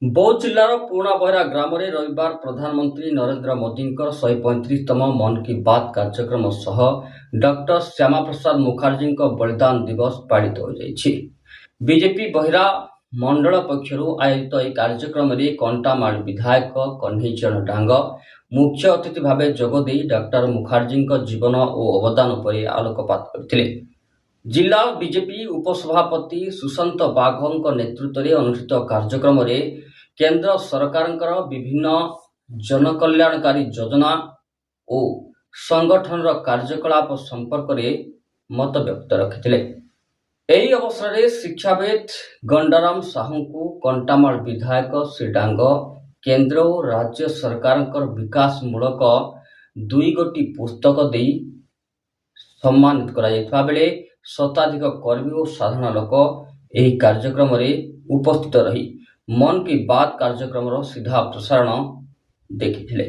बौद्ध जिलार पुराणाबहरा ग्राम में रविवार प्रधानमंत्री नरेंद्र मोदी 135तम मन की बात कार्यक्रम सह डॉक्टर श्यामा प्रसाद मुखर्जी बलिदान दिवस पालित हो जाइछि। बीजेपी बहिरा मंडल पक्षर आयोजित यह कार्यक्रम में कंटामाल विधायक कन्हैचरण डांग मुख्य अतिथि भाव जोगदे डॉक्टर मुखर्जी जीवन और अवदान पर आलोकपात करथिले। जिला बीजेपी उपसभापति सुशांत बाघ नेतृत्व में अनुष्ठित कार्यक्रम में केंद्र सरकार विभिन्न जनकल्याणकारी योजना और संगठन कार्यकलाप संपर्क में मत व्यक्त रखिते। यही अवसर में शिक्षाविद गंडाराम साहू को कंटामाल विधायक श्री डांग केंद्र और राज्य सरकार विकास मूलक 2 गोटी पुस्तक दे सम्मानित करा बेले शताधिक कर्मी और साधारण लोक यह कार्यक्रम में उपस्थित रही मन की बात कार्यक्रम सीधा प्रसारण देखिथिले।